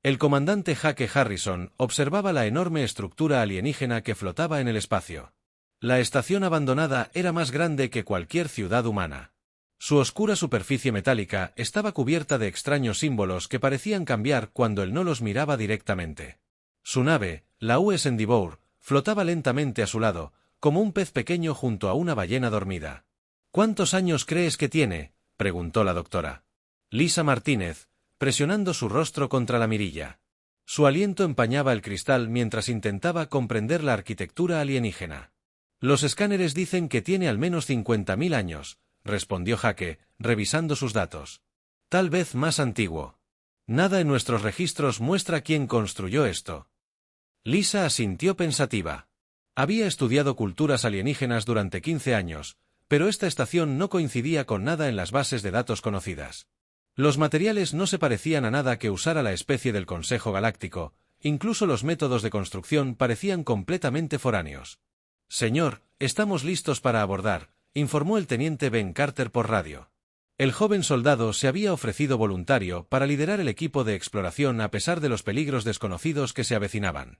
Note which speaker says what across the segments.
Speaker 1: El comandante Jake Harrison observaba la enorme estructura alienígena que flotaba en el espacio. La estación abandonada era más grande que cualquier ciudad humana. Su oscura superficie metálica estaba cubierta de extraños símbolos que parecían cambiar cuando él no los miraba directamente. Su nave, la US Endeavour, flotaba lentamente a su lado, como un pez pequeño junto a una ballena dormida. ¿Cuántos años crees que tiene?, preguntó la doctora Lisa Martínez, presionando su rostro contra la mirilla. Su aliento empañaba el cristal mientras intentaba comprender la arquitectura alienígena. Los escáneres dicen que tiene al menos 50.000 años, respondió Jake, revisando sus datos. Tal vez más antiguo. Nada en nuestros registros muestra quién construyó esto. Lisa asintió pensativa. Había estudiado culturas alienígenas durante 15 años, pero esta estación no coincidía con nada en las bases de datos conocidas. Los materiales no se parecían a nada que usara la especie del Consejo Galáctico, incluso los métodos de construcción parecían completamente foráneos. Señor, estamos listos para abordar, informó el teniente Ben Carter por radio. El joven soldado se había ofrecido voluntario para liderar el equipo de exploración a pesar de los peligros desconocidos que se avecinaban.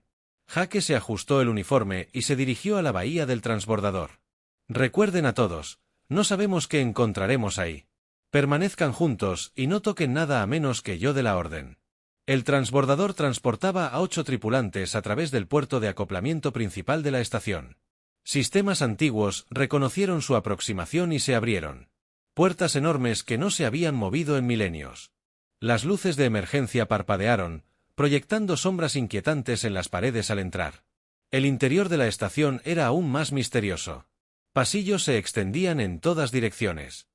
Speaker 1: Jake se ajustó el uniforme y se dirigió a la bahía del transbordador. Recuerden a todos, no sabemos qué encontraremos ahí. Permanezcan juntos y no toquen nada a menos que yo dé la orden. El transbordador transportaba a 8 tripulantes a través del puerto de acoplamiento principal de la estación. Sistemas antiguos reconocieron su aproximación y se abrieron. Puertas enormes que no se habían movido en milenios. Las luces de emergencia parpadearon, proyectando sombras inquietantes en las paredes al entrar. El interior de la estación era aún más misterioso. Pasillos se extendían en todas direcciones.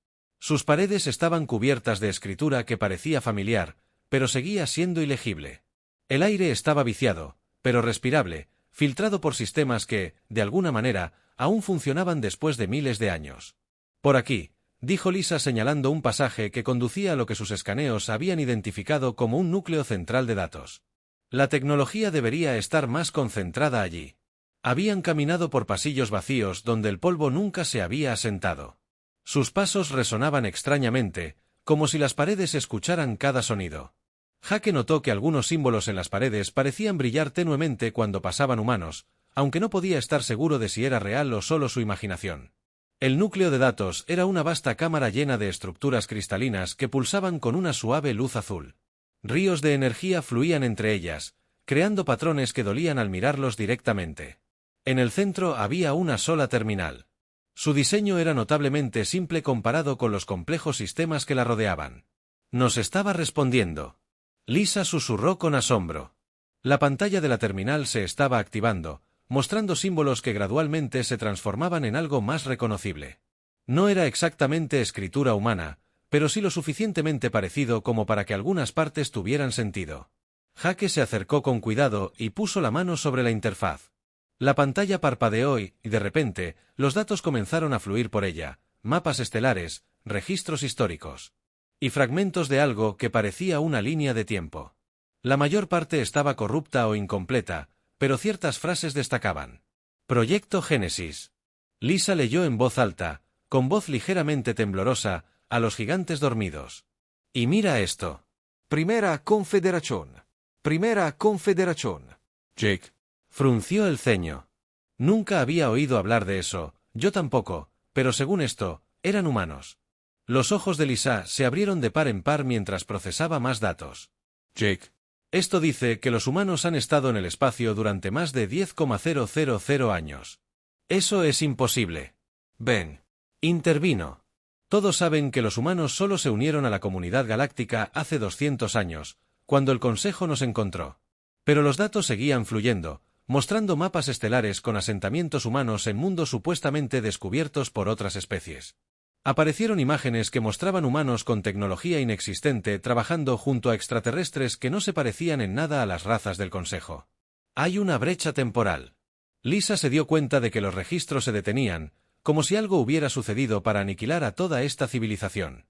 Speaker 1: Sus paredes estaban cubiertas de escritura que parecía familiar, pero seguía siendo ilegible. El aire estaba viciado, pero respirable, filtrado por sistemas que, de alguna manera, aún funcionaban después de miles de años. Por aquí, dijo Lisa señalando un pasaje que conducía a lo que sus escaneos habían identificado como un núcleo central de datos. La tecnología debería estar más concentrada allí. Habían caminado por pasillos vacíos donde el polvo nunca se había asentado. Sus pasos resonaban extrañamente, como si las paredes escucharan cada sonido. Jake notó que algunos símbolos en las paredes parecían brillar tenuemente cuando pasaban humanos, aunque no podía estar seguro de si era real o solo su imaginación. El núcleo de datos era una vasta cámara llena de estructuras cristalinas que pulsaban con una suave luz azul. Ríos de energía fluían entre ellas, creando patrones que dolían al mirarlos directamente. En el centro había una sola terminal. Su diseño era notablemente simple comparado con los complejos sistemas que la rodeaban. Nos estaba respondiendo. Lisa susurró con asombro. La pantalla de la terminal se estaba activando, mostrando símbolos que gradualmente se transformaban en algo más reconocible. No era exactamente escritura humana, pero sí lo suficientemente parecido como para que algunas partes tuvieran sentido. Jake se acercó con cuidado y puso la mano sobre la interfaz. La pantalla parpadeó y, de repente, los datos comenzaron a fluir por ella, mapas estelares, registros históricos. Y fragmentos de algo que parecía una línea de tiempo. La mayor parte estaba corrupta o incompleta, pero ciertas frases destacaban. Proyecto Génesis. Lisa leyó en voz alta, con voz ligeramente temblorosa, a los gigantes dormidos. Y mira esto. Primera Confederación. Primera Confederación. Jake frunció el ceño. Nunca había oído hablar de eso, yo tampoco, pero según esto, eran humanos. Los ojos de Lisa se abrieron de par en par mientras procesaba más datos. Jake. Esto dice que los humanos han estado en el espacio durante más de 10,000 años. Eso es imposible. Ben. Intervino. Todos saben que los humanos solo se unieron a la comunidad galáctica hace 200 años, cuando el Consejo nos encontró. Pero los datos seguían fluyendo, mostrando mapas estelares con asentamientos humanos en mundos supuestamente descubiertos por otras especies. Aparecieron imágenes que mostraban humanos con tecnología inexistente trabajando junto a extraterrestres que no se parecían en nada a las razas del Consejo. Hay una brecha temporal. Lisa se dio cuenta de que los registros se detenían, como si algo hubiera sucedido para aniquilar a toda esta civilización.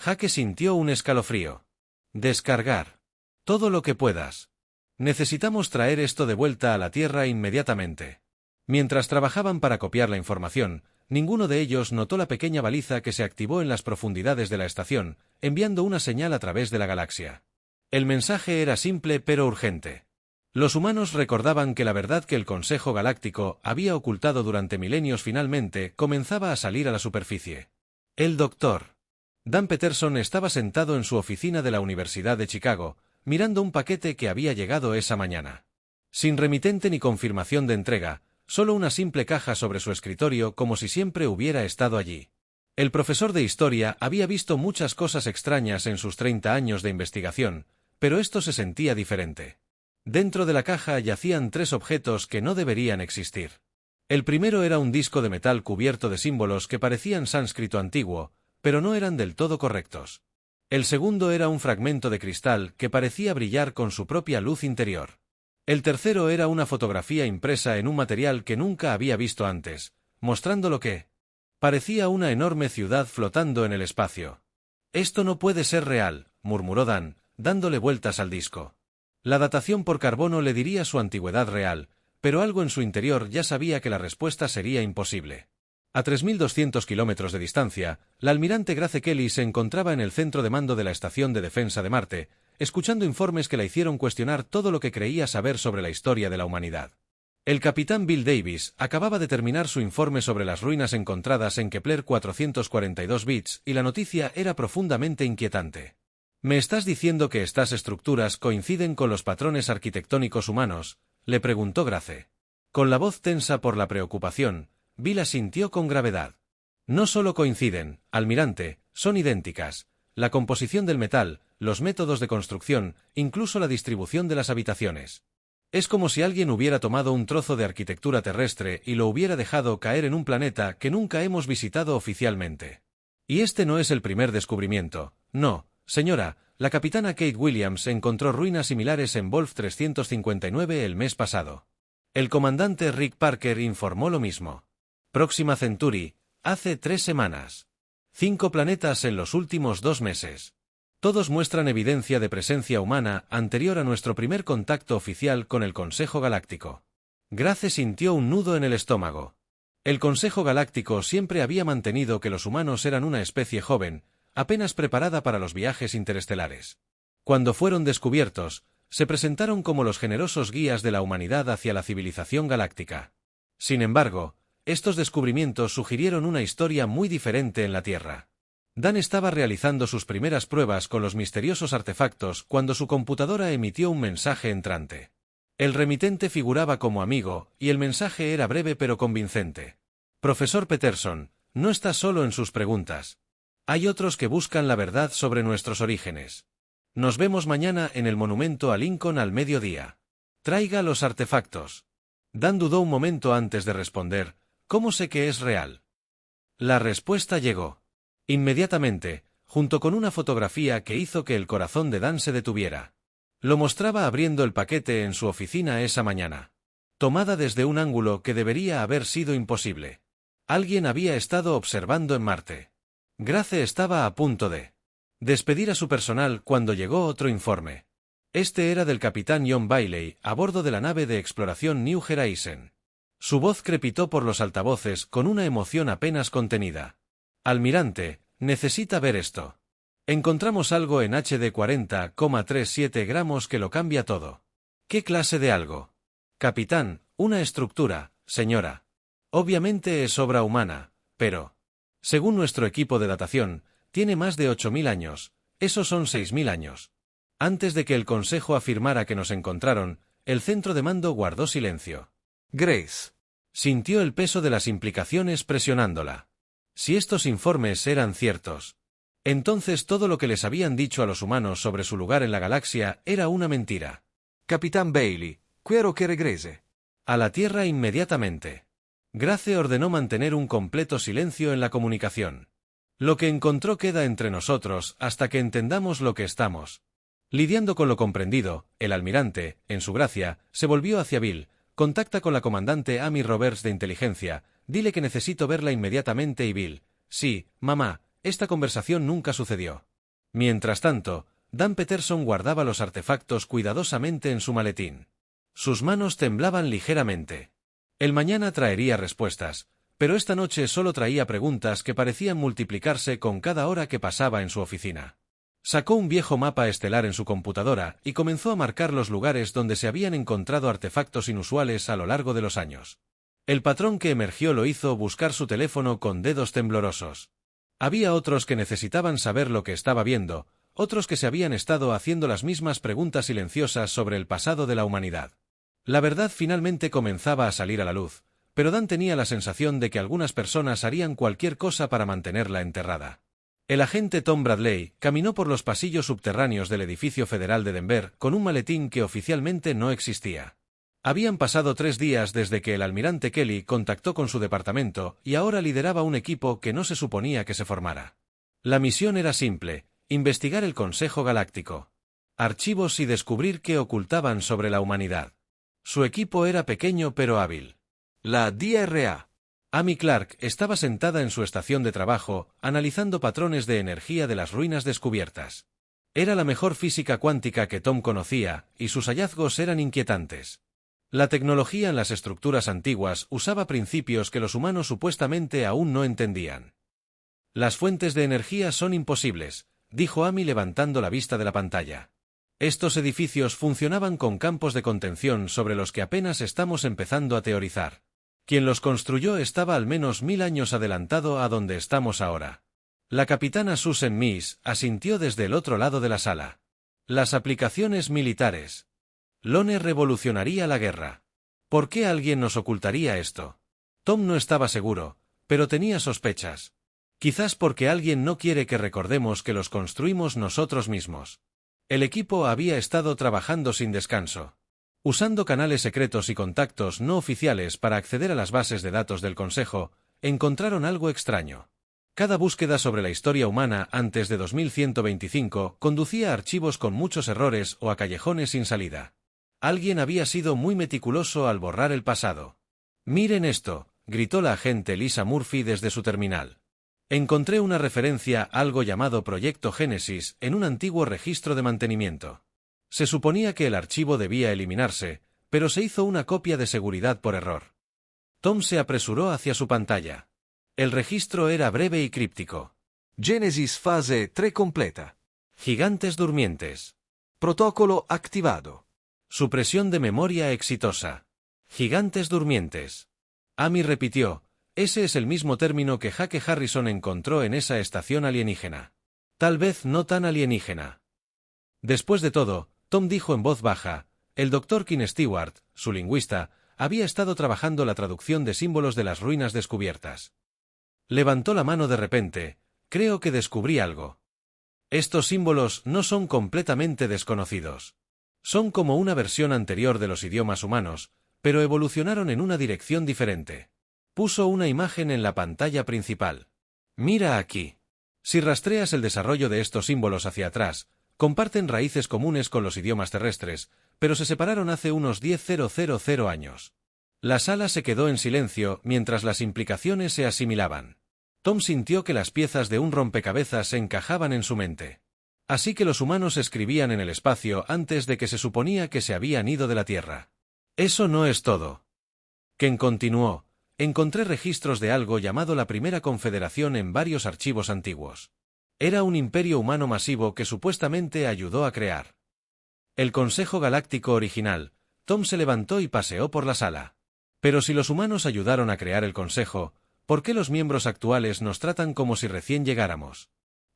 Speaker 1: Jake sintió un escalofrío. Descargar. Todo lo que puedas. Necesitamos traer esto de vuelta a la Tierra inmediatamente. Mientras trabajaban para copiar la información, ninguno de ellos notó la pequeña baliza que se activó en las profundidades de la estación, enviando una señal a través de la galaxia. El mensaje era simple pero urgente. Los humanos recordaban que la verdad que el Consejo Galáctico había ocultado durante milenios finalmente comenzaba a salir a la superficie. El Dr. Dan Peterson estaba sentado en su oficina de la Universidad de Chicago, mirando un paquete que había llegado esa mañana. Sin remitente ni confirmación de entrega, solo una simple caja sobre su escritorio como si siempre hubiera estado allí. El profesor de historia había visto muchas cosas extrañas en sus 30 años de investigación, pero esto se sentía diferente. Dentro de la caja yacían 3 objetos que no deberían existir. El primero era un disco de metal cubierto de símbolos que parecían sánscrito antiguo, pero no eran del todo correctos. El segundo era un fragmento de cristal que parecía brillar con su propia luz interior. El tercero era una fotografía impresa en un material que nunca había visto antes, mostrando lo que parecía una enorme ciudad flotando en el espacio. «Esto no puede ser real», murmuró Dan, dándole vueltas al disco. La datación por carbono le diría su antigüedad real, pero algo en su interior ya sabía que la respuesta sería imposible. A 3.200 kilómetros de distancia, la almirante Grace Kelly se encontraba en el centro de mando de la Estación de Defensa de Marte, escuchando informes que la hicieron cuestionar todo lo que creía saber sobre la historia de la humanidad. El capitán Bill Davis acababa de terminar su informe sobre las ruinas encontradas en Kepler 442 bits y la noticia era profundamente inquietante. «¿Me estás diciendo que estas estructuras coinciden con los patrones arquitectónicos humanos?», le preguntó Grace. Con la voz tensa por la preocupación, Bill asintió con gravedad. «No solo coinciden, almirante, son idénticas. La composición del metal, los métodos de construcción, incluso la distribución de las habitaciones. Es como si alguien hubiera tomado un trozo de arquitectura terrestre y lo hubiera dejado caer en un planeta que nunca hemos visitado oficialmente. Y este no es el primer descubrimiento. No, señora, la capitana Kate Williams encontró ruinas similares en Wolf 359 el mes pasado. El comandante Rick Parker informó lo mismo. Próxima Centauri, hace 3 semanas. 5 planetas en los últimos 2 meses. Todos muestran evidencia de presencia humana anterior a nuestro primer contacto oficial con el Consejo Galáctico». Grace sintió un nudo en el estómago. El Consejo Galáctico siempre había mantenido que los humanos eran una especie joven, apenas preparada para los viajes interestelares. Cuando fueron descubiertos, se presentaron como los generosos guías de la humanidad hacia la civilización galáctica. Sin embargo, estos descubrimientos sugirieron una historia muy diferente en la Tierra. Dan estaba realizando sus primeras pruebas con los misteriosos artefactos cuando su computadora emitió un mensaje entrante. El remitente figuraba como amigo, y el mensaje era breve pero convincente. «Profesor Peterson, no está solo en sus preguntas. Hay otros que buscan la verdad sobre nuestros orígenes. Nos vemos mañana en el monumento a Lincoln al mediodía. Traiga los artefactos». Dan dudó un momento antes de responder. «¿Cómo sé que es real?». La respuesta llegó. Inmediatamente, junto con una fotografía que hizo que el corazón de Dan se detuviera. Lo mostraba abriendo el paquete en su oficina esa mañana. Tomada desde un ángulo que debería haber sido imposible. Alguien había estado observando en Marte. Grace estaba a punto de despedir a su personal cuando llegó otro informe. Este era del capitán John Bailey, a bordo de la nave de exploración New Horizon. Su voz crepitó por los altavoces con una emoción apenas contenida. «Almirante, necesita ver esto. Encontramos algo en HD 40,37 gramos que lo cambia todo». «¿Qué clase de algo?». «Capitán, una estructura, señora. Obviamente es obra humana, pero, según nuestro equipo de datación, tiene más de 8.000 años, esos son 6.000 años». Antes de que el Consejo afirmara que nos encontraron, el centro de mando guardó silencio. Grace sintió el peso de las implicaciones presionándola. Si estos informes eran ciertos, entonces todo lo que les habían dicho a los humanos sobre su lugar en la galaxia era una mentira. «Capitán Bailey, quiero que regrese a la Tierra inmediatamente». Grace ordenó mantener un completo silencio en la comunicación. «Lo que encontró queda entre nosotros hasta que entendamos lo que estamos». Lidiando con lo comprendido, el almirante, en su gracia, se volvió hacia Bill. «Contacta con la comandante Amy Roberts de inteligencia. Dile que necesito verla inmediatamente». Y Bill: «Sí, mamá, esta conversación nunca sucedió». Mientras tanto, Dan Peterson guardaba los artefactos cuidadosamente en su maletín. Sus manos temblaban ligeramente. El mañana traería respuestas, pero esta noche solo traía preguntas que parecían multiplicarse con cada hora que pasaba en su oficina. Sacó un viejo mapa estelar en su computadora y comenzó a marcar los lugares donde se habían encontrado artefactos inusuales a lo largo de los años. El patrón que emergió lo hizo buscar su teléfono con dedos temblorosos. Había otros que necesitaban saber lo que estaba viendo, otros que se habían estado haciendo las mismas preguntas silenciosas sobre el pasado de la humanidad. La verdad finalmente comenzaba a salir a la luz, pero Dan tenía la sensación de que algunas personas harían cualquier cosa para mantenerla enterrada. El agente Tom Bradley caminó por los pasillos subterráneos del edificio federal de Denver con un maletín que oficialmente no existía. Habían pasado 3 días desde que el almirante Kelly contactó con su departamento y ahora lideraba un equipo que no se suponía que se formara. La misión era simple: investigar el Consejo Galáctico, archivos y descubrir qué ocultaban sobre la humanidad. Su equipo era pequeño pero hábil. La DRA. Amy Clark estaba sentada en su estación de trabajo, analizando patrones de energía de las ruinas descubiertas. Era la mejor física cuántica que Tom conocía, y sus hallazgos eran inquietantes. La tecnología en las estructuras antiguas usaba principios que los humanos supuestamente aún no entendían. Las fuentes de energía son imposibles, dijo Amy levantando la vista de la pantalla. Estos edificios funcionaban con campos de contención sobre los que apenas estamos empezando a teorizar. Quien los construyó estaba al menos 1000 años adelantado a donde estamos ahora. La capitana Susan Miss asintió desde el otro lado de la sala. Las aplicaciones militares. Lone revolucionaría la guerra. ¿Por qué alguien nos ocultaría esto? Tom no estaba seguro, pero tenía sospechas. Quizás porque alguien no quiere que recordemos que los construimos nosotros mismos. El equipo había estado trabajando sin descanso, usando canales secretos y contactos no oficiales para acceder a las bases de datos del Consejo. Encontraron algo extraño. Cada búsqueda sobre la historia humana antes de 2125 conducía a archivos con muchos errores o a callejones sin salida. Alguien había sido muy meticuloso al borrar el pasado. «Miren esto», gritó la agente Lisa Murphy desde su terminal. Encontré una referencia a algo llamado Proyecto Génesis en un antiguo registro de mantenimiento. Se suponía que el archivo debía eliminarse, pero se hizo una copia de seguridad por error. Tom se apresuró hacia su pantalla. El registro era breve y críptico.
Speaker 2: Génesis fase 3 completa.
Speaker 1: Gigantes durmientes.
Speaker 2: Protocolo activado.
Speaker 1: Supresión de memoria exitosa. Gigantes durmientes. Amy repitió: ese es el mismo término que Jake Harrison encontró en esa estación alienígena. Tal vez no tan alienígena. Después de todo, Tom dijo en voz baja, el Dr. Ken Stewart, su lingüista, había estado trabajando la traducción de símbolos de las ruinas descubiertas. Levantó la mano de repente: creo que descubrí algo. Estos símbolos no son completamente desconocidos. Son como una versión anterior de los idiomas humanos, pero evolucionaron en una dirección diferente. Puso una imagen en la pantalla principal. Mira aquí. Si rastreas el desarrollo de estos símbolos hacia atrás, comparten raíces comunes con los idiomas terrestres, pero se separaron hace unos 10.000 años. La sala se quedó en silencio mientras las implicaciones se asimilaban. Tom sintió que las piezas de un rompecabezas se encajaban en su mente. Así que los humanos escribían en el espacio antes de que se suponía que se habían ido de la Tierra. Eso no es todo. Ken continuó: encontré registros de algo llamado la Primera Confederación en varios archivos antiguos. Era un imperio humano masivo que supuestamente ayudó a crear el Consejo Galáctico original. Tom se levantó y paseó por la sala. Pero si los humanos ayudaron a crear el Consejo, ¿por qué los miembros actuales nos tratan como si recién llegáramos?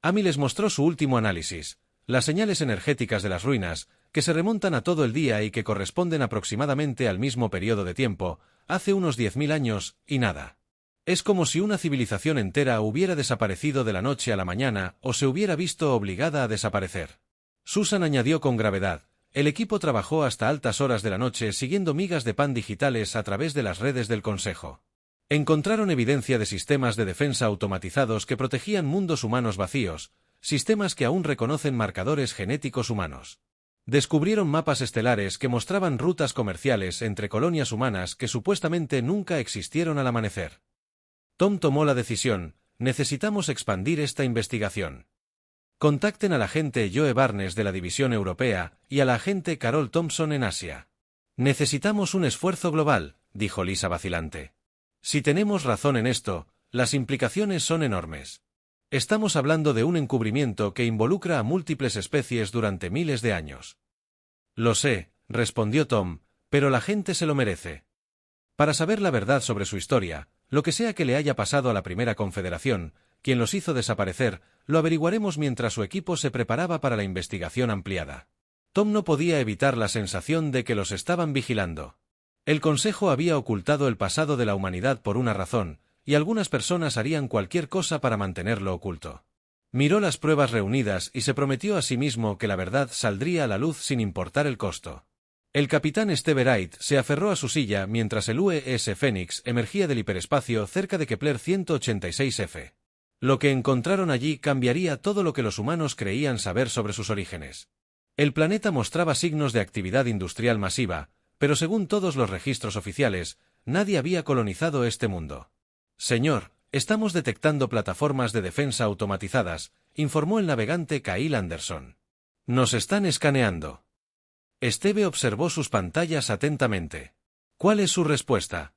Speaker 1: Amy les mostró su último análisis, las señales energéticas de las ruinas, que se remontan a todo el día y que corresponden aproximadamente al mismo periodo de tiempo, hace unos 10.000 años, y nada. Es como si una civilización entera hubiera desaparecido de la noche a la mañana o se hubiera visto obligada a desaparecer. Susan añadió con gravedad: el equipo trabajó hasta altas horas de la noche siguiendo migas de pan digitales a través de las redes del Consejo. Encontraron evidencia de sistemas de defensa automatizados que protegían mundos humanos vacíos, sistemas que aún reconocen marcadores genéticos humanos. Descubrieron mapas estelares que mostraban rutas comerciales entre colonias humanas que supuestamente nunca existieron al amanecer. Tom tomó la decisión: necesitamos expandir esta investigación. Contacten al agente Joe Barnes de la División Europea y a la agente Carol Thompson en Asia. Necesitamos un esfuerzo global, dijo Lisa vacilante. Si tenemos razón en esto, las implicaciones son enormes. Estamos hablando de un encubrimiento que involucra a múltiples especies durante miles de años. Lo sé, respondió Tom, pero la gente se lo merece. Para saber la verdad sobre su historia, lo que sea que le haya pasado a la Primera Confederación, quien los hizo desaparecer, lo averiguaremos mientras su equipo se preparaba para la investigación ampliada. Tom no podía evitar la sensación de que los estaban vigilando. El Consejo había ocultado el pasado de la humanidad por una razón, y algunas personas harían cualquier cosa para mantenerlo oculto. Miró las pruebas reunidas y se prometió a sí mismo que la verdad saldría a la luz sin importar el costo. El capitán Steve Wright se aferró a su silla mientras el U.S. Phoenix emergía del hiperespacio cerca de Kepler 186f. Lo que encontraron allí cambiaría todo lo que los humanos creían saber sobre sus orígenes. El planeta mostraba signos de actividad industrial masiva, pero según todos los registros oficiales, nadie había colonizado este mundo. Señor, estamos detectando plataformas de defensa automatizadas, informó el navegante Kyle Anderson. Nos están escaneando. Steve observó sus pantallas atentamente. ¿Cuál es su respuesta?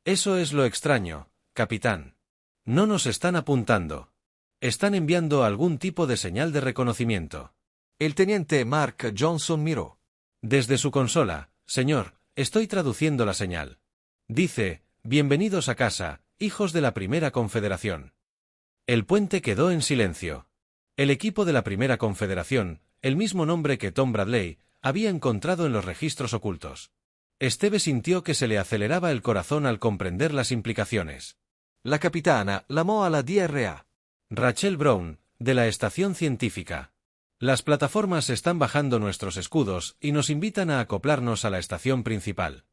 Speaker 1: Eso es lo extraño, capitán. No nos están apuntando. Están enviando algún tipo de señal de reconocimiento.
Speaker 2: El teniente Mark Johnson miró.
Speaker 1: Desde su consola, señor, estoy traduciendo la señal. Dice, bienvenidos a casa, hijos de la Primera Confederación. El puente quedó en silencio. El equipo de la Primera Confederación, el mismo nombre que Tom Bradley, había encontrado en los registros ocultos. Steve sintió que se le aceleraba el corazón al comprender las implicaciones.
Speaker 2: La capitana llamó a la DRA.
Speaker 1: Rachel Brown, de la estación científica. Las plataformas están bajando nuestros escudos y nos invitan a acoplarnos a la estación principal.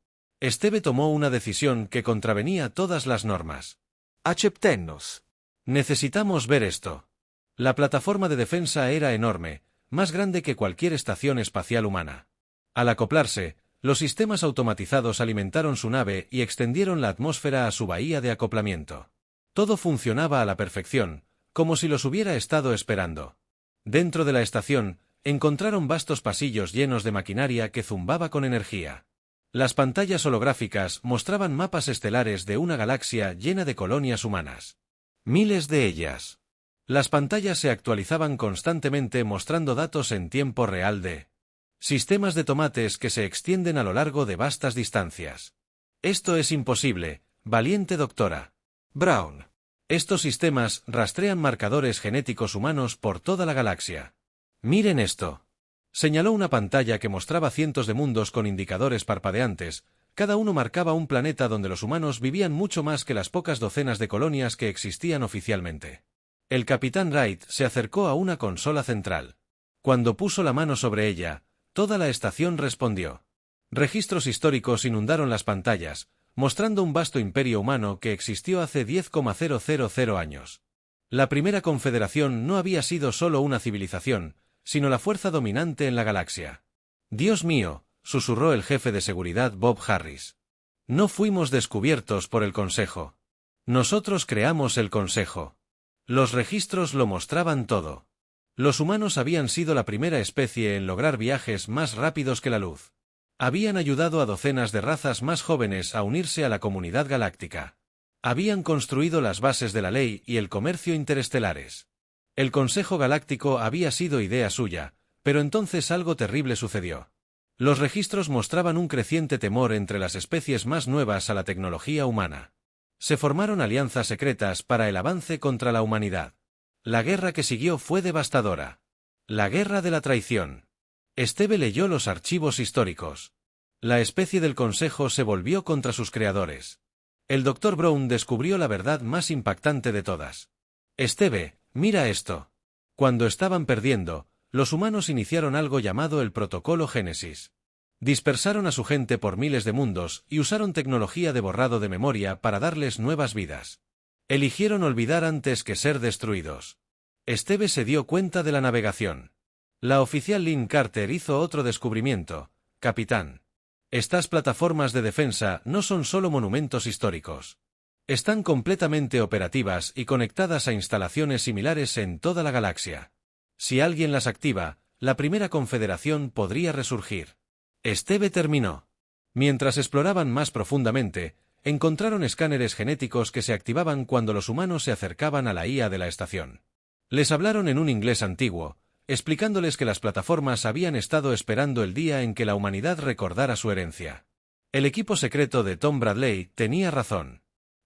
Speaker 1: Steve tomó una decisión que contravenía todas las normas.
Speaker 2: Aceptennos.
Speaker 1: Necesitamos ver esto. La plataforma de defensa era enorme, más grande que cualquier estación espacial humana. Al acoplarse, los sistemas automatizados alimentaron su nave y extendieron la atmósfera a su bahía de acoplamiento. Todo funcionaba a la perfección, como si los hubiera estado esperando. Dentro de la estación, encontraron vastos pasillos llenos de maquinaria que zumbaba con energía. Las pantallas holográficas mostraban mapas estelares de una galaxia llena de colonias humanas. Miles de ellas. Las pantallas se actualizaban constantemente mostrando datos en tiempo real de sistemas de tomates que se extienden a lo largo de vastas distancias. Esto es imposible, valiente doctora
Speaker 2: Brown.
Speaker 1: Estos sistemas rastrean marcadores genéticos humanos por toda la galaxia. Miren esto. Señaló una pantalla que mostraba cientos de mundos con indicadores parpadeantes, cada uno marcaba un planeta donde los humanos vivían mucho más que las pocas docenas de colonias que existían oficialmente. El capitán Wright se acercó a una consola central. Cuando puso la mano sobre ella, toda la estación respondió. Registros históricos inundaron las pantallas, mostrando un vasto imperio humano que existió hace 10,000 años. La Primera Confederación no había sido solo una civilización, sino la fuerza dominante en la galaxia. Dios mío, susurró el jefe de seguridad Bob Harris. No fuimos descubiertos por el Consejo. Nosotros creamos el Consejo. Los registros lo mostraban todo. Los humanos habían sido la primera especie en lograr viajes más rápidos que la luz. Habían ayudado a docenas de razas más jóvenes a unirse a la comunidad galáctica. Habían construido las bases de la ley y el comercio interestelares. El Consejo Galáctico había sido idea suya, pero entonces algo terrible sucedió. Los registros mostraban un creciente temor entre las especies más nuevas a la tecnología humana. Se formaron alianzas secretas para el avance contra la humanidad. La guerra que siguió fue devastadora. La guerra de la traición. Steve leyó los archivos históricos. La especie del Consejo se volvió contra sus creadores. El Dr. Brown descubrió la verdad más impactante de todas. Steve, mira esto. Cuando estaban perdiendo, los humanos iniciaron algo llamado el Protocolo Génesis. Dispersaron a su gente por miles de mundos y usaron tecnología de borrado de memoria para darles nuevas vidas. Eligieron olvidar antes que ser destruidos. Steve se dio cuenta de la navegación. La oficial Lynn Carter hizo otro descubrimiento, capitán. Estas plataformas de defensa no son solo monumentos históricos. Están completamente operativas y conectadas a instalaciones similares en toda la galaxia. Si alguien las activa, la Primera Confederación podría resurgir. Steve terminó. Mientras exploraban más profundamente, encontraron escáneres genéticos que se activaban cuando los humanos se acercaban a la IA de la estación. Les hablaron en un inglés antiguo, explicándoles que las plataformas habían estado esperando el día en que la humanidad recordara su herencia. El equipo secreto de Tom Bradley tenía razón.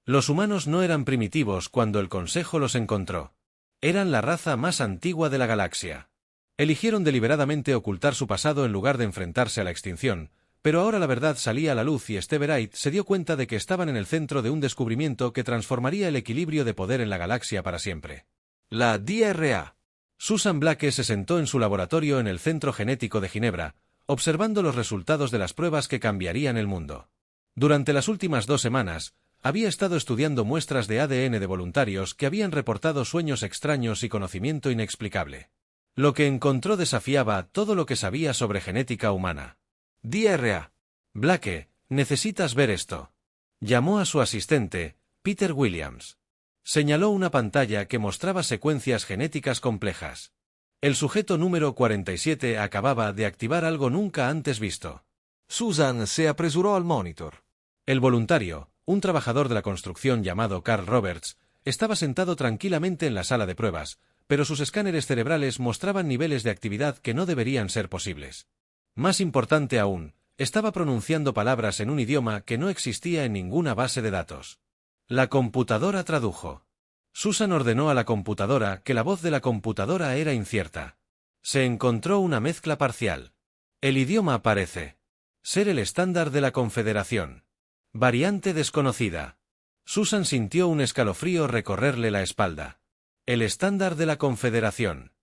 Speaker 1: Los humanos no eran primitivos cuando el Consejo los encontró. Eran la raza más antigua de la galaxia. Eligieron deliberadamente ocultar su pasado en lugar de enfrentarse a la extinción, pero ahora la verdad salía a la luz y Steve Wright se dio cuenta de que estaban en el centro de un descubrimiento que transformaría el equilibrio de poder en la galaxia para siempre.
Speaker 2: La DRA.
Speaker 1: Susan Blake se sentó en su laboratorio en el Centro Genético de Ginebra, observando los resultados de las pruebas que cambiarían el mundo. Durante las últimas 2 semanas, había estado estudiando muestras de ADN de voluntarios que habían reportado sueños extraños y conocimiento inexplicable. Lo que encontró desafiaba todo lo que sabía sobre genética humana.
Speaker 2: DRA.
Speaker 1: Blake, necesitas ver esto. Llamó a su asistente, Peter Williams. Señaló una pantalla que mostraba secuencias genéticas complejas. El sujeto número 47 acababa de activar algo nunca antes visto.
Speaker 2: Susan se apresuró al monitor.
Speaker 1: El voluntario, un trabajador de la construcción llamado Carl Roberts, estaba sentado tranquilamente en la sala de pruebas, pero sus escáneres cerebrales mostraban niveles de actividad que no deberían ser posibles. Más importante aún, estaba pronunciando palabras en un idioma que no existía en ninguna base de datos. La computadora tradujo. Susan ordenó a la computadora que la voz de la computadora era incierta. Se encontró una mezcla parcial. El idioma parece ser el estándar de la Confederación. Variante desconocida. Susan sintió un escalofrío recorrerle la espalda. El estándar de la Confederación.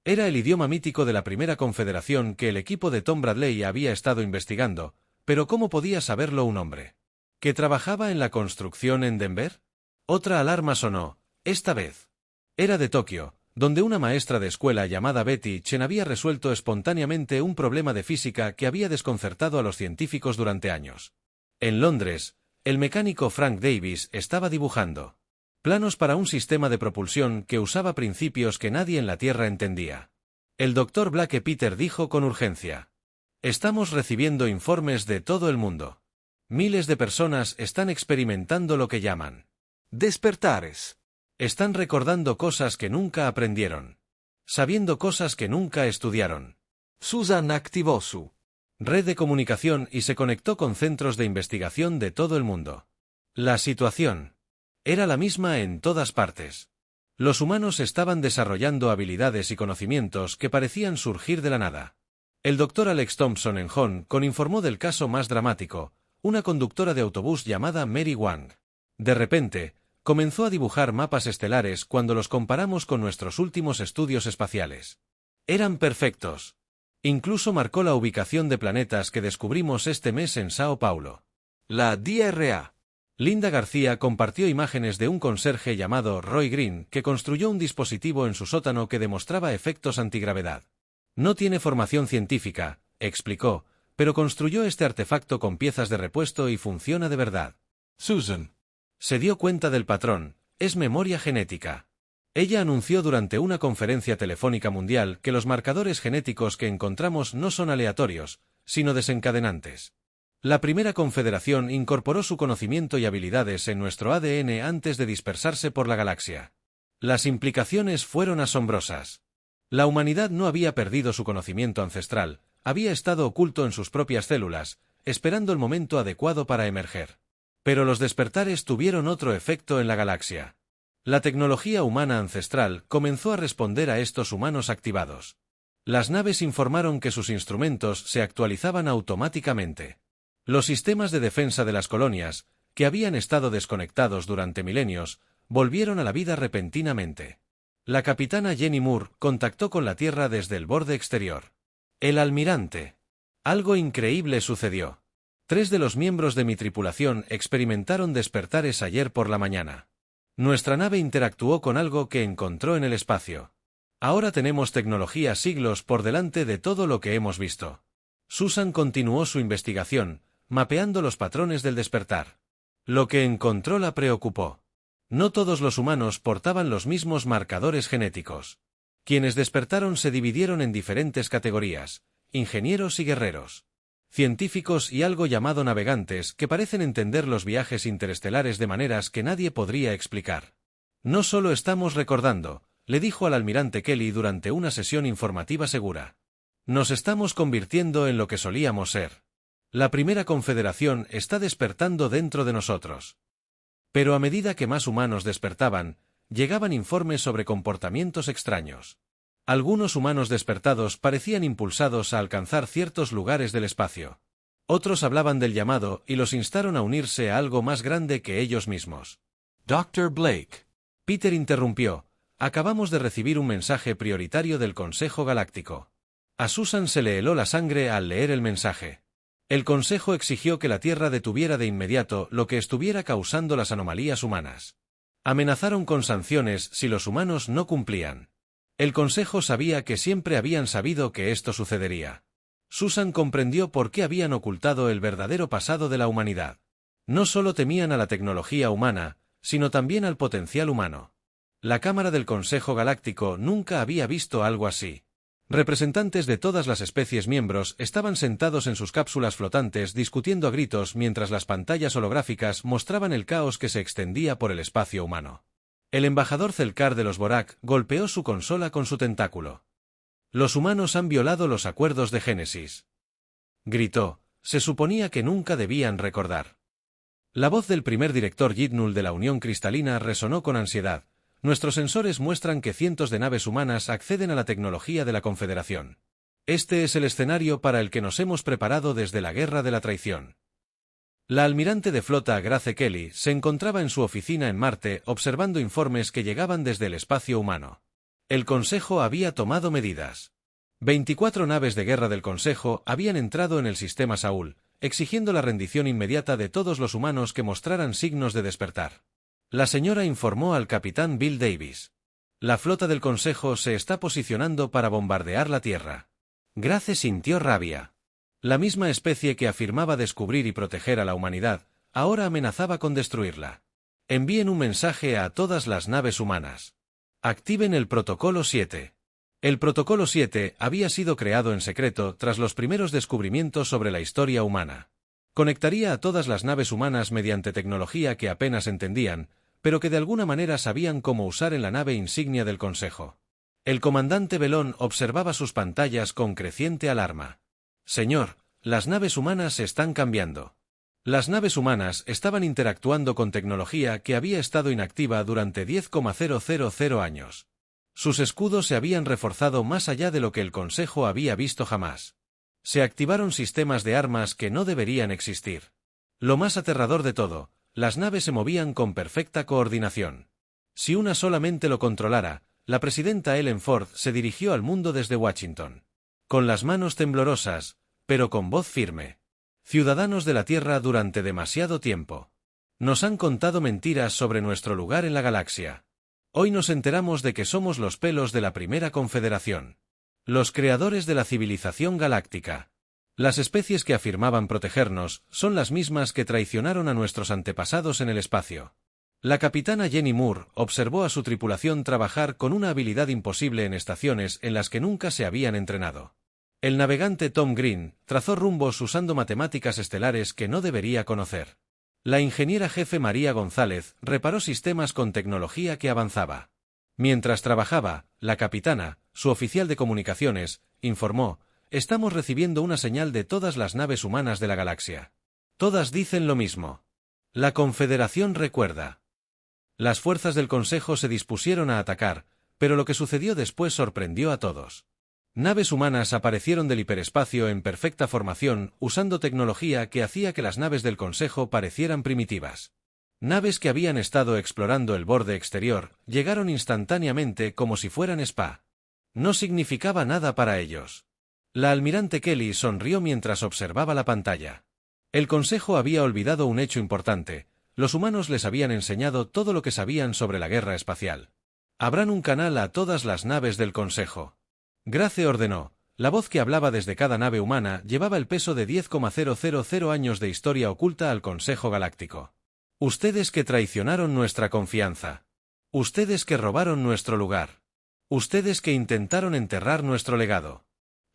Speaker 1: Era el idioma mítico de la primera confederación que el equipo de Tom Bradley había estado investigando, pero ¿cómo podía saberlo un hombre que trabajaba en la construcción en Denver? Otra alarma sonó, esta vez. Era de Tokio, donde una maestra de escuela llamada Betty Chen había resuelto espontáneamente un problema de física que había desconcertado a los científicos durante años. En Londres, el mecánico Frank Davis estaba dibujando planos para un sistema de propulsión que usaba principios que nadie en la Tierra entendía. El Dr. Blake Peter dijo con urgencia: estamos recibiendo informes de todo el mundo. Miles de personas están experimentando lo que llaman
Speaker 2: despertares.
Speaker 1: Están recordando cosas que nunca aprendieron, sabiendo cosas que nunca estudiaron.
Speaker 2: Susan activó su
Speaker 1: red de comunicación y se conectó con centros de investigación de todo el mundo. La situación era la misma en todas partes. Los humanos estaban desarrollando habilidades y conocimientos que parecían surgir de la nada. El Dr. Alex Thompson en Hong Kong informó del caso más dramático, una conductora de autobús llamada Mary Wang. De repente, comenzó a dibujar mapas estelares cuando los comparamos con nuestros últimos estudios espaciales. Eran perfectos. Incluso marcó la ubicación de planetas que descubrimos este mes en Sao Paulo.
Speaker 2: La DRA.
Speaker 1: Linda García compartió imágenes de un conserje llamado Roy Green que construyó un dispositivo en su sótano que demostraba efectos antigravedad. No tiene formación científica, explicó, pero construyó este artefacto con piezas de repuesto y funciona de verdad.
Speaker 2: Susan
Speaker 1: se dio cuenta del patrón, es memoria genética. Ella anunció durante una conferencia telefónica mundial que los marcadores genéticos que encontramos no son aleatorios, sino desencadenantes. La primera confederación incorporó su conocimiento y habilidades en nuestro ADN antes de dispersarse por la galaxia. Las implicaciones fueron asombrosas. La humanidad no había perdido su conocimiento ancestral, había estado oculto en sus propias células, esperando el momento adecuado para emerger. Pero los despertares tuvieron otro efecto en la galaxia. La tecnología humana ancestral comenzó a responder a estos humanos activados. Las naves informaron que sus instrumentos se actualizaban automáticamente. Los sistemas de defensa de las colonias, que habían estado desconectados durante milenios, volvieron a la vida repentinamente. La capitana Jenny Moore contactó con la Tierra desde el borde exterior. El almirante. Algo increíble sucedió. 3 de los miembros de mi tripulación experimentaron despertares ayer por la mañana. Nuestra nave interactuó con algo que encontró en el espacio. Ahora tenemos tecnología siglos por delante de todo lo que hemos visto. Susan continuó su investigación, mapeando los patrones del despertar. Lo que encontró la preocupó. No todos los humanos portaban los mismos marcadores genéticos. Quienes despertaron se dividieron en diferentes categorías: ingenieros y guerreros. Científicos y algo llamado navegantes que parecen entender los viajes interestelares de maneras que nadie podría explicar. No solo estamos recordando, le dijo al almirante Kelly durante una sesión informativa segura. Nos estamos convirtiendo en lo que solíamos ser. La primera confederación está despertando dentro de nosotros. Pero a medida que más humanos despertaban, llegaban informes sobre comportamientos extraños. Algunos humanos despertados parecían impulsados a alcanzar ciertos lugares del espacio. Otros hablaban del llamado y los instaron a unirse a algo más grande que ellos mismos.
Speaker 2: Dr. Blake.
Speaker 1: Peter interrumpió. Acabamos de recibir un mensaje prioritario del Consejo Galáctico. A Susan se le heló la sangre al leer el mensaje. El Consejo exigió que la Tierra detuviera de inmediato lo que estuviera causando las anomalías humanas. Amenazaron con sanciones si los humanos no cumplían. El Consejo sabía que siempre habían sabido que esto sucedería. Susan comprendió por qué habían ocultado el verdadero pasado de la humanidad. No solo temían a la tecnología humana, sino también al potencial humano. La Cámara del Consejo Galáctico nunca había visto algo así. Representantes de todas las especies miembros estaban sentados en sus cápsulas flotantes discutiendo a gritos mientras las pantallas holográficas mostraban el caos que se extendía por el espacio humano. El embajador Zelkar de los Borak golpeó su consola con su tentáculo. Los humanos han violado los acuerdos de Génesis. Gritó. Se suponía que nunca debían recordar. La voz del primer director Yidnul de la Unión Cristalina resonó con ansiedad. Nuestros sensores muestran que cientos de naves humanas acceden a la tecnología de la Confederación. Este es el escenario para el que nos hemos preparado desde la Guerra de la Traición. La almirante de flota Grace Kelly se encontraba en su oficina en Marte observando informes que llegaban desde el espacio humano. El Consejo había tomado medidas. 24 naves de guerra del Consejo habían entrado en el sistema Saúl, exigiendo la rendición inmediata de todos los humanos que mostraran signos de despertar. La señora informó al capitán Bill Davis. La flota del Consejo se está posicionando para bombardear la Tierra. Grace sintió rabia. La misma especie que afirmaba descubrir y proteger a la humanidad, ahora amenazaba con destruirla. Envíen un mensaje a todas las naves humanas. Activen el Protocolo 7. El Protocolo 7 había sido creado en secreto tras los primeros descubrimientos sobre la historia humana. Conectaría a todas las naves humanas mediante tecnología que apenas entendían, pero que de alguna manera sabían cómo usar en la nave insignia del Consejo. El comandante Belón observaba sus pantallas con creciente alarma. Señor, las naves humanas están cambiando. Las naves humanas estaban interactuando con tecnología que había estado inactiva durante 10,000 años. Sus escudos se habían reforzado más allá de lo que el Consejo había visto jamás. Se activaron sistemas de armas que no deberían existir. Lo más aterrador de todo, las naves se movían con perfecta coordinación. Si una solamente lo controlara, la presidenta Ellen Ford se dirigió al mundo desde Washington. Con las manos temblorosas, pero con voz firme. Ciudadanos de la Tierra durante demasiado tiempo. Nos han contado mentiras sobre nuestro lugar en la galaxia. Hoy nos enteramos de que somos los pelos de la primera confederación. Los creadores de la civilización galáctica. Las especies que afirmaban protegernos son las mismas que traicionaron a nuestros antepasados en el espacio. La capitana Jenny Moore observó a su tripulación trabajar con una habilidad imposible en estaciones en las que nunca se habían entrenado. El navegante Tom Green trazó rumbos usando matemáticas estelares que no debería conocer. La ingeniera jefe María González reparó sistemas con tecnología que avanzaba. Mientras trabajaba, la capitana, su oficial de comunicaciones, informó: estamos recibiendo una señal de todas las naves humanas de la galaxia. Todas dicen lo mismo. La Confederación recuerda. Las fuerzas del Consejo se dispusieron a atacar, pero lo que sucedió después sorprendió a todos. Naves humanas aparecieron del hiperespacio en perfecta formación, usando tecnología que hacía que las naves del Consejo parecieran primitivas. Naves que habían estado explorando el borde exterior, llegaron instantáneamente como si fueran spa. No significaba nada para ellos. La almirante Kelly sonrió mientras observaba la pantalla. El Consejo había olvidado un hecho importante: los humanos les habían enseñado todo lo que sabían sobre la guerra espacial. Abran un canal a todas las naves del Consejo. Grace ordenó. La voz que hablaba desde cada nave humana llevaba el peso de 10,000 años de historia oculta al Consejo Galáctico. Ustedes que traicionaron nuestra confianza. Ustedes que robaron nuestro lugar. Ustedes que intentaron enterrar nuestro legado.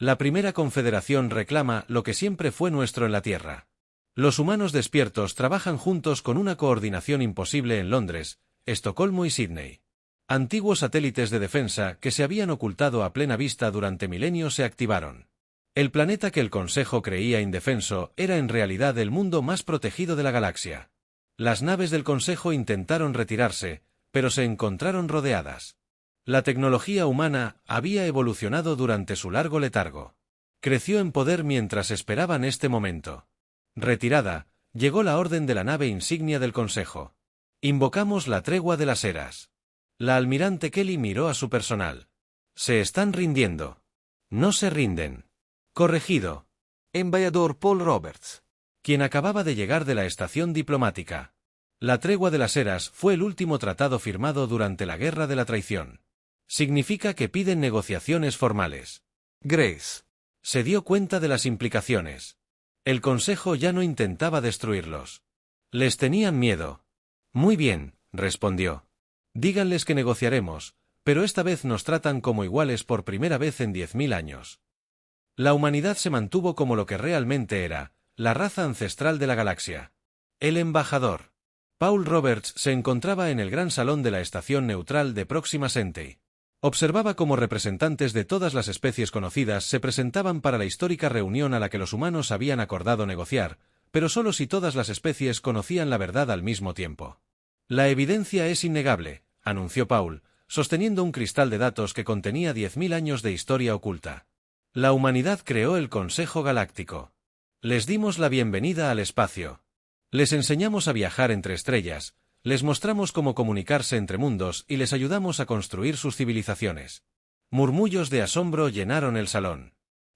Speaker 1: La primera confederación reclama lo que siempre fue nuestro en la Tierra. Los humanos despiertos trabajan juntos con una coordinación imposible en Londres, Estocolmo y Sídney. Antiguos satélites de defensa que se habían ocultado a plena vista durante milenios se activaron. El planeta que el Consejo creía indefenso era en realidad el mundo más protegido de la galaxia. Las naves del Consejo intentaron retirarse, pero se encontraron rodeadas. La tecnología humana había evolucionado durante su largo letargo. Creció en poder mientras esperaban este momento. Retirada, llegó la orden de la nave insignia del Consejo. Invocamos la tregua de las eras. La almirante Kelly miró a su personal. Se están rindiendo. No se rinden. Corregido.
Speaker 2: Embajador Paul Roberts.
Speaker 1: Quien acababa de llegar de la estación diplomática. La tregua de las eras fue el último tratado firmado durante la Guerra de la Traición. Significa que piden negociaciones formales.
Speaker 2: Grace.
Speaker 1: Se dio cuenta de las implicaciones. El Consejo ya no intentaba destruirlos. Les tenían miedo. Muy bien, respondió. Díganles que negociaremos, pero esta vez nos tratan como iguales por primera vez en 10.000 años. La humanidad se mantuvo como lo que realmente era, la raza ancestral de la galaxia. El embajador. Paul Roberts se encontraba en el gran salón de la estación neutral de Próxima Centauri. Observaba cómo representantes de todas las especies conocidas se presentaban para la histórica reunión a la que los humanos habían acordado negociar, pero solo si todas las especies conocían la verdad al mismo tiempo. La evidencia es innegable, anunció Paul, sosteniendo un cristal de datos que contenía 10.000 años de historia oculta. La humanidad creó el Consejo Galáctico. Les dimos la bienvenida al espacio. Les enseñamos a viajar entre estrellas, les mostramos cómo comunicarse entre mundos y les ayudamos a construir sus civilizaciones. Murmullos de asombro llenaron el salón.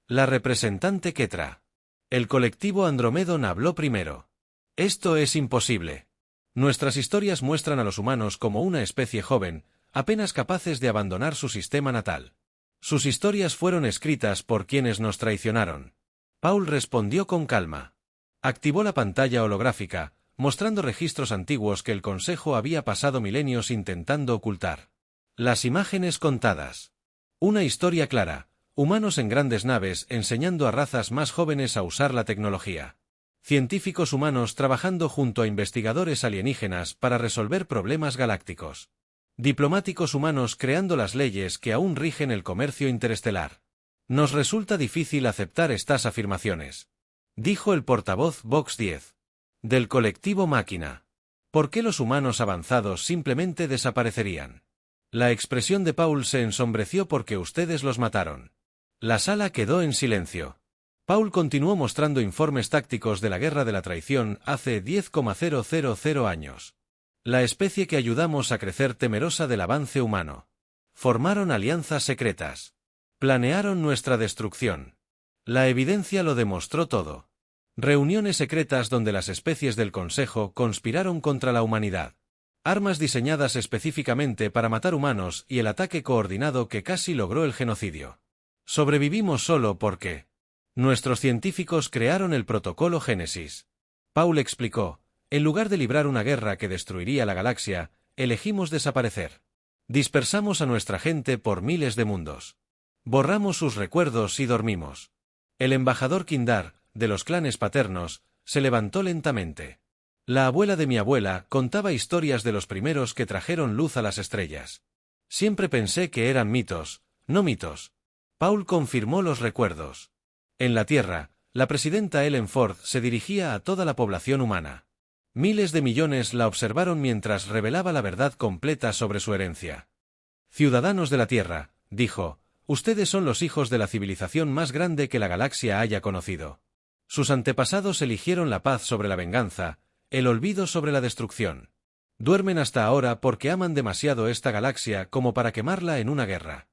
Speaker 1: La representante Ketra. El colectivo Andromedon habló primero. Esto es imposible. Nuestras historias muestran a los humanos como una especie joven, apenas capaces de abandonar su sistema natal. Sus historias fueron escritas por quienes nos traicionaron. Paul respondió con calma. Activó la pantalla holográfica, mostrando registros antiguos que el Consejo había pasado milenios intentando ocultar. Las imágenes contadas. Una historia clara, humanos en grandes naves enseñando a razas más jóvenes a usar la tecnología. Científicos humanos trabajando junto a investigadores alienígenas para resolver problemas galácticos. Diplomáticos humanos creando las leyes que aún rigen el comercio interestelar. Nos resulta difícil aceptar estas afirmaciones, dijo el portavoz Vox 10. Del colectivo Máquina. ¿Por qué los humanos avanzados simplemente desaparecerían? La expresión de Paul se ensombreció porque ustedes los mataron. La sala quedó en silencio. Paul continuó mostrando informes tácticos de la Guerra de la Traición hace 10,000 años. La especie que ayudamos a crecer temerosa del avance humano. Formaron alianzas secretas. Planearon nuestra destrucción. La evidencia lo demostró todo. Reuniones secretas donde las especies del Consejo conspiraron contra la humanidad. Armas diseñadas específicamente para matar humanos y el ataque coordinado que casi logró el genocidio. Sobrevivimos solo porque nuestros científicos crearon el protocolo Génesis. Paul explicó, en lugar de librar una guerra que destruiría la galaxia, elegimos desaparecer. Dispersamos a nuestra gente por miles de mundos. Borramos sus recuerdos y dormimos. El embajador Kindar, de los clanes paternos, se levantó lentamente. La abuela de mi abuela contaba historias de los primeros que trajeron luz a las estrellas. Siempre pensé que eran mitos, no mitos. Paul confirmó los recuerdos. En la Tierra, la presidenta Ellen Ford se dirigía a toda la población humana. Miles de millones la observaron mientras revelaba la verdad completa sobre su herencia. Ciudadanos de la Tierra, dijo, ustedes son los hijos de la civilización más grande que la galaxia haya conocido. Sus antepasados eligieron la paz sobre la venganza, el olvido sobre la destrucción. Duermen hasta ahora porque aman demasiado esta galaxia como para quemarla en una guerra.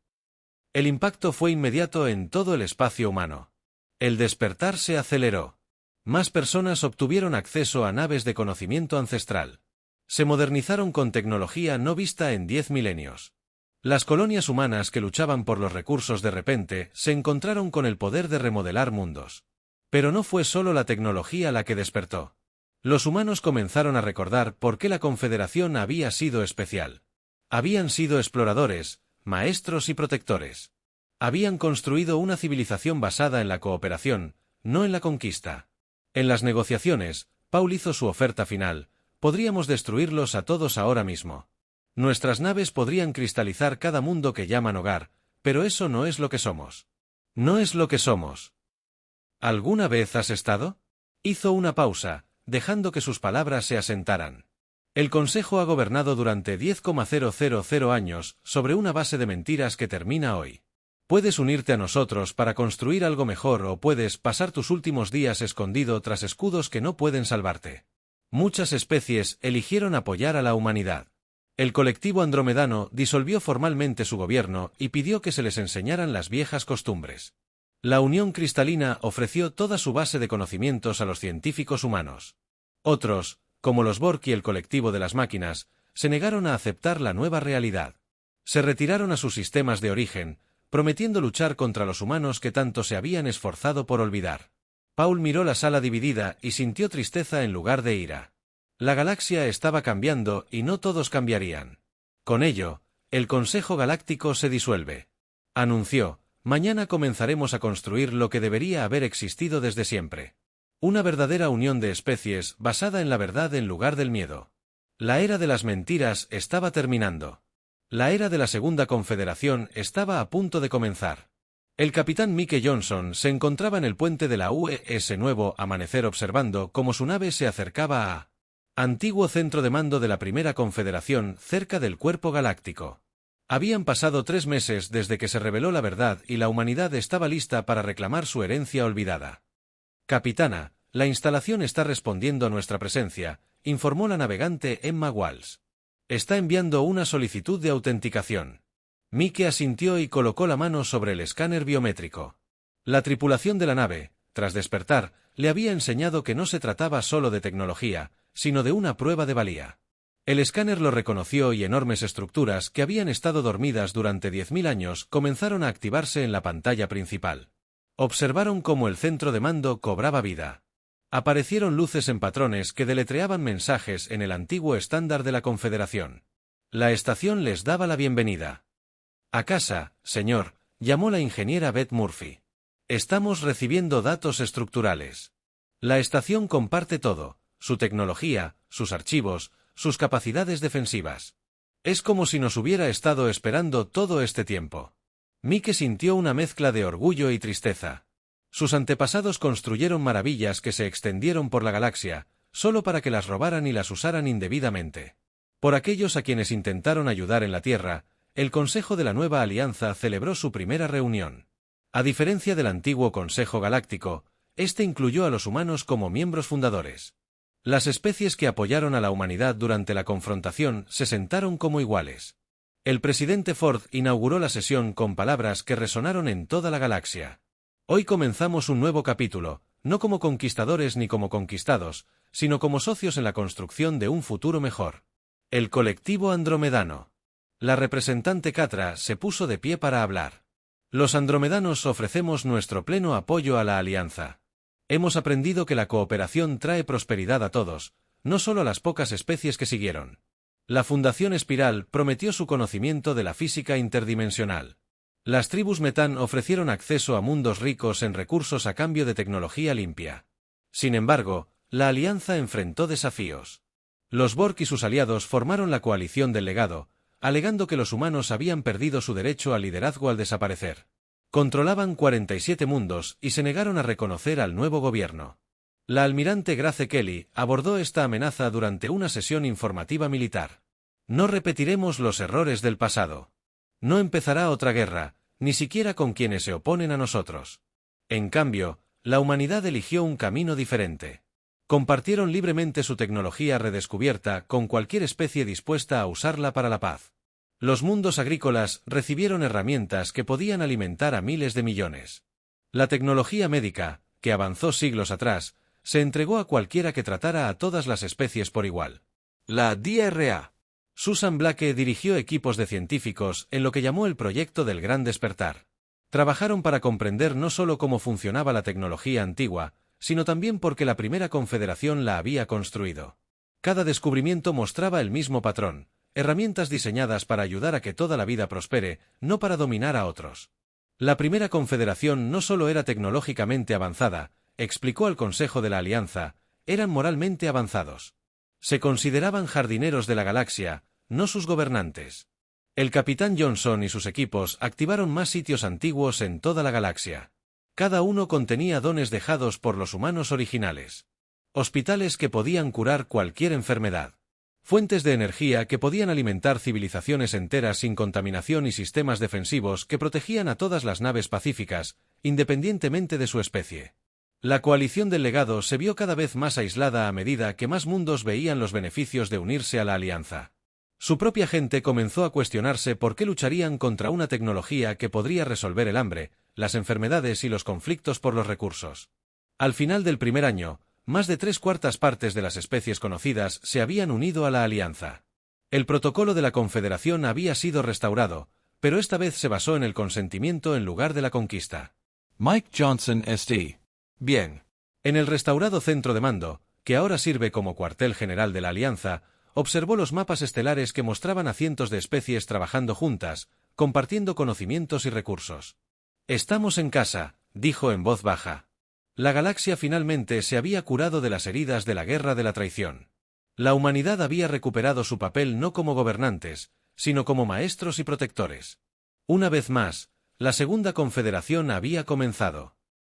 Speaker 1: El impacto fue inmediato en todo el espacio humano. El despertar se aceleró. Más personas obtuvieron acceso a naves de conocimiento ancestral. Se modernizaron con tecnología no vista en 10 milenios. Las colonias humanas que luchaban por los recursos de repente se encontraron con el poder de remodelar mundos. Pero no fue solo la tecnología la que despertó. Los humanos comenzaron a recordar por qué la Confederación había sido especial. Habían sido exploradores, maestros y protectores. Habían construido una civilización basada en la cooperación, no en la conquista. En las negociaciones, Paul hizo su oferta final: podríamos destruirlos a todos ahora mismo. Nuestras naves podrían cristalizar cada mundo que llaman hogar, pero eso no es lo que somos. No es lo que somos. ¿Alguna vez has estado? Hizo una pausa, dejando que sus palabras se asentaran. El Consejo ha gobernado durante 10,000 años sobre una base de mentiras que termina hoy. Puedes unirte a nosotros para construir algo mejor o puedes pasar tus últimos días escondido tras escudos que no pueden salvarte. Muchas especies eligieron apoyar a la humanidad. El colectivo andromedano disolvió formalmente su gobierno y pidió que se les enseñaran las viejas costumbres. La Unión Cristalina ofreció toda su base de conocimientos a los científicos humanos. Otros, como los Borg y el colectivo de las máquinas, se negaron a aceptar la nueva realidad. Se retiraron a sus sistemas de origen, prometiendo luchar contra los humanos que tanto se habían esforzado por olvidar. Paul miró la sala dividida y sintió tristeza en lugar de ira. La galaxia estaba cambiando y no todos cambiarían. Con ello, el Consejo Galáctico se disuelve. Anunció: mañana comenzaremos a construir lo que debería haber existido desde siempre. Una verdadera unión de especies basada en la verdad en lugar del miedo. La era de las mentiras estaba terminando. La era de la Segunda Confederación estaba a punto de comenzar. El capitán Mike Johnson se encontraba en el puente de la UES Nuevo Amanecer observando cómo su nave se acercaba a antiguo centro de mando de la Primera Confederación cerca del Cuerpo Galáctico. Habían pasado 3 meses desde que se reveló la verdad y la humanidad estaba lista para reclamar su herencia olvidada. Capitana, la instalación está respondiendo a nuestra presencia, informó la navegante Emma Walsh. Está enviando una solicitud de autenticación. Mike asintió y colocó la mano sobre el escáner biométrico. La tripulación de la nave, tras despertar, le había enseñado que no se trataba solo de tecnología, sino de una prueba de valía. El escáner lo reconoció y enormes estructuras que habían estado dormidas durante 10.000 años comenzaron a activarse en la pantalla principal. Observaron cómo el centro de mando cobraba vida. Aparecieron luces en patrones que deletreaban mensajes en el antiguo estándar de la Confederación. La estación les daba la bienvenida. A casa, señor, llamó la ingeniera Beth Murphy. Estamos recibiendo datos estructurales. La estación comparte todo: su tecnología, sus archivos, sus capacidades defensivas. Es como si nos hubiera estado esperando todo este tiempo. Mike sintió una mezcla de orgullo y tristeza. Sus antepasados construyeron maravillas que se extendieron por la galaxia, solo para que las robaran y las usaran indebidamente. Por aquellos a quienes intentaron ayudar en la Tierra, el Consejo de la Nueva Alianza celebró su primera reunión. A diferencia del antiguo Consejo Galáctico, este incluyó a los humanos como miembros fundadores. Las especies que apoyaron a la humanidad durante la confrontación se sentaron como iguales. El presidente Ford inauguró la sesión con palabras que resonaron en toda la galaxia. Hoy comenzamos un nuevo capítulo, no como conquistadores ni como conquistados, sino como socios en la construcción de un futuro mejor. El colectivo andromedano. La representante Catra se puso de pie para hablar. Los andromedanos ofrecemos nuestro pleno apoyo a la alianza. Hemos aprendido que la cooperación trae prosperidad a todos, no solo a las pocas especies que siguieron. La Fundación Espiral prometió su conocimiento de la física interdimensional. Las tribus Metán ofrecieron acceso a mundos ricos en recursos a cambio de tecnología limpia. Sin embargo, la alianza enfrentó desafíos. Los Borg y sus aliados formaron la coalición del legado, alegando que los humanos habían perdido su derecho al liderazgo al desaparecer. Controlaban 47 mundos y se negaron a reconocer al nuevo gobierno. La almirante Grace Kelly abordó esta amenaza durante una sesión informativa militar. No repetiremos los errores del pasado. No empezará otra guerra, ni siquiera con quienes se oponen a nosotros. En cambio, la humanidad eligió un camino diferente. Compartieron libremente su tecnología redescubierta con cualquier especie dispuesta a usarla para la paz. Los mundos agrícolas recibieron herramientas que podían alimentar a miles de millones. La tecnología médica, que avanzó siglos atrás, se entregó a cualquiera que tratara a todas las especies por igual.
Speaker 2: La DRA.
Speaker 1: Susan Blake dirigió equipos de científicos en lo que llamó el proyecto del Gran Despertar. Trabajaron para comprender no solo cómo funcionaba la tecnología antigua, sino también porque la Primera Confederación la había construido. Cada descubrimiento mostraba el mismo patrón: herramientas diseñadas para ayudar a que toda la vida prospere, no para dominar a otros. La primera confederación no solo era tecnológicamente avanzada, explicó al Consejo de la Alianza, eran moralmente avanzados. Se consideraban jardineros de la galaxia, no sus gobernantes. El capitán Johnson y sus equipos activaron más sitios antiguos en toda la galaxia. Cada uno contenía dones dejados por los humanos originales. Hospitales que podían curar cualquier enfermedad. Fuentes de energía que podían alimentar civilizaciones enteras sin contaminación y sistemas defensivos que protegían a todas las naves pacíficas, independientemente de su especie. La coalición del legado se vio cada vez más aislada a medida que más mundos veían los beneficios de unirse a la alianza. Su propia gente comenzó a cuestionarse por qué lucharían contra una tecnología que podría resolver el hambre, las enfermedades y los conflictos por los recursos. Al final del primer año, más de 3/4 partes de las especies conocidas se habían unido a la alianza. El protocolo de la Confederación había sido restaurado, pero esta vez se basó en el consentimiento en lugar de la conquista.
Speaker 2: Mike Johnson, SD.
Speaker 1: Bien. En el restaurado centro de mando, que ahora sirve como cuartel general de la alianza, observó los mapas estelares que mostraban a cientos de especies trabajando juntas, compartiendo conocimientos y recursos. «Estamos en casa», dijo en voz baja. La galaxia finalmente se había curado de las heridas de la guerra de la traición. La humanidad había recuperado su papel no como gobernantes, sino como maestros y protectores. Una vez más, la Segunda Confederación había comenzado.